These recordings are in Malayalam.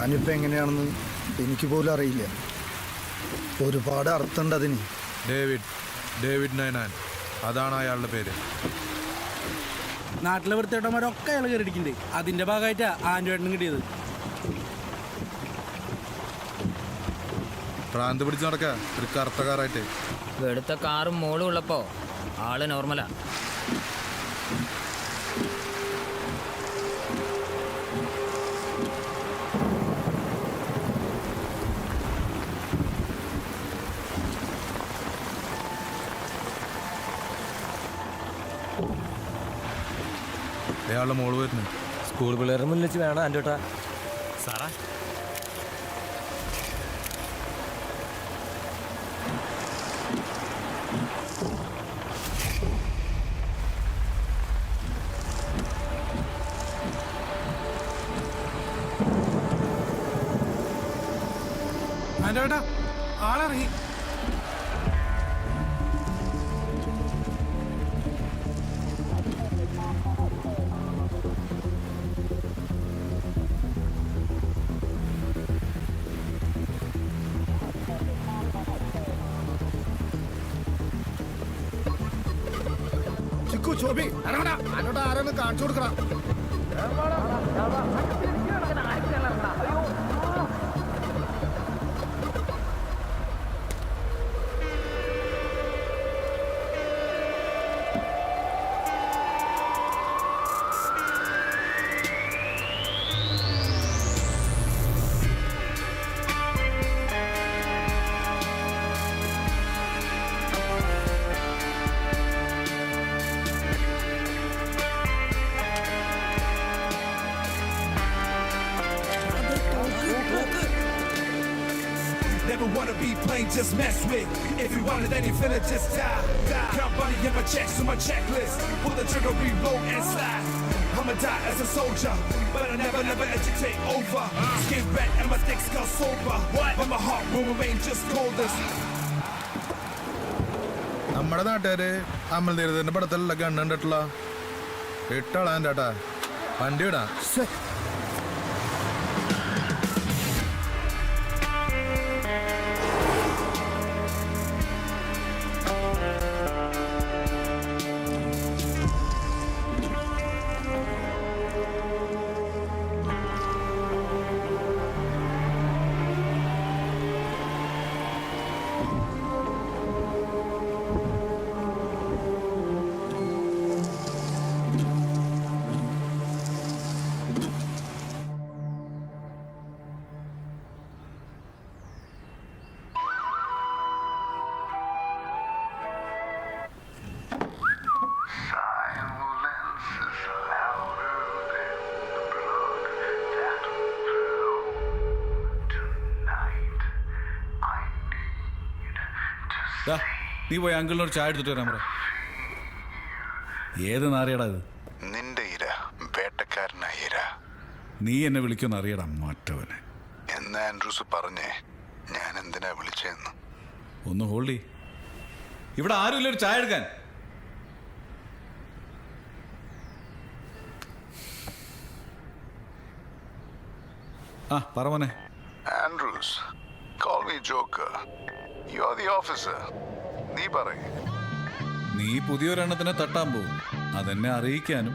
ഞാനിപ്പോൾ എങ്ങനെയാണെന്ന് എനിക്ക് പോലും അറിയില്ല. ഒരുപാട് അർത്ഥമുണ്ട് അതിന്. ഡേവിഡ് നൈനാൻ, അതാണ് അയാളുടെ പേര്. നാട്ടിലെ വൃത്തിയേട്ടന്മാരൊക്കെ അയാൾ കയറിയിരിക്കുന്നുണ്ട്. അതിന്റെ ഭാഗമായിട്ടാ ആൻഡ്രോയിഡിനും കിട്ടിയത്. ഭ്രാന്ത് പിടിച്ച് നടക്ക ഒരു കറുത്ത കാറായിട്ട്. വെളുത്ത കാറും മോളും ഉള്ളപ്പോ ആള് നോർമലാ. അയാളുടെ മോള് വരുന്നു. സ്കൂൾ പിള്ളേരുടെ മുന്നിൽ വെച്ച് വേണം ആൻഡ്രോട്ടാ. സാറാ, ആൻഡ്രോട്ടാ ആളിറങ്ങി. ചിക്കു, ചോബി, ആരോട് ആരാണ് കാണിച്ചു കൊടുക്കണം. Never wanna be plain, just mess with. If you want it, then you feel it, just die. Count money in my checks on my checklist. Pull the trigger, reload and slide. I'ma die as a soldier, but I never let you take over. Skin red and my thick's got sober. But my heart will remain just coldest. നമ്മുടെ നാട്ടുകാര് അമൽ നീരദിന്റെ പടത്തിലുള്ള കണ്ടിട്ടുള്ള ഇട്ടാളാൻ ചേട്ടാ വണ്ടി ഇടാ. നീ പോയി അങ്കിളിനോട് ചായ എടുത്തിട്ട് വരാൻ പറ. ഏത് നാറിയടാ ഇത്? നിന്റെ ഇര, വേട്ടക്കാരനായ ഇര. നീ എന്നെ വിളിക്കുമെന്ന് അറിയടാ മാറ്റവനെ. എന്ന് ആൻഡ്രൂസ് പറഞ്ഞേ ഞാൻ എന്തിനാ വിളിച്ചതെന്ന്. ഒന്ന് ഹോൾഡി. ഇവിടെ ആരുമില്ല ഒരു ചായ എടുക്കാൻ. ആ പറ മോനെ. Andrews, call me Joker. You are the officer. നീ പറയ്. നീ പുതിയൊരെണ്ണത്തിനെ തട്ടാൻ പോകും. അതെന്നെ അറിയിക്കാനും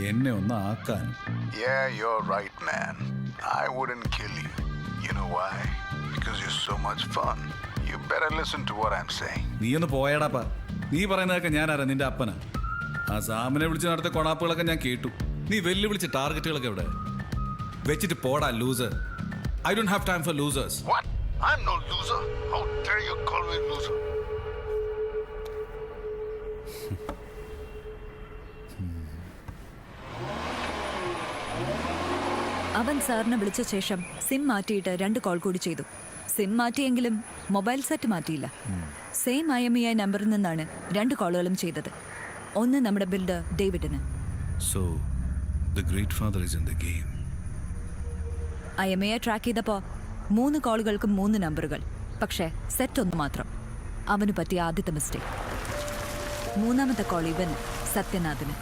എന്നെ ഒന്ന് ആക്കാനും. Yeah, you're right, man. I wouldn't kill you. You know why? Because you're so much fun. You better listen to what I'm saying. നീ ഒന്ന് പോയടാപ്പാ. നീ പറയുന്നതൊക്കെ ഞാനറിയാം, നിന്റെ അപ്പനാ. ആ സാമിനെ വിളിച്ച് നടത്തിയ കൊണാപ്പുകളൊക്കെ ഞാൻ കേട്ടു. നീ വെല്ലുവിളിച്ച ടാർഗറ്റുകളൊക്കെ എവിടെ വെച്ചിട്ട് പോടാ loser. I don't have time for losers. What? I'm no loser. How dare you call me loser? അവൻ സാറിനെ വിളിച്ച ശേഷം സിം മാറ്റിയിട്ട് 2 കോൾ കൂടി ചെയ്തു. സിം മാറ്റിയെങ്കിലും മൊബൈൽ സെറ്റ് മാറ്റിയില്ല. സെയിം IMEI നമ്പറിൽ നിന്നാണ് 2 കോളുകളും ചെയ്തത്. ഒന്ന് നമ്മുടെ ബിൽഡർ ഡേവിഡിന്. So the great father is in the game. IMEI track ചെയ്തപ്പോൾ 3 കോളുകൾക്കും 3 നമ്പറുകൾ. പക്ഷേ സെറ്റ് ഒന്ന് മാത്രം. അവന് പറ്റിയ ആദ്യത്തെ മിസ്റ്റേക്ക്. മൂന്നാമത്തെ കോൾ ഇവൻ സത്യനാഥിന്.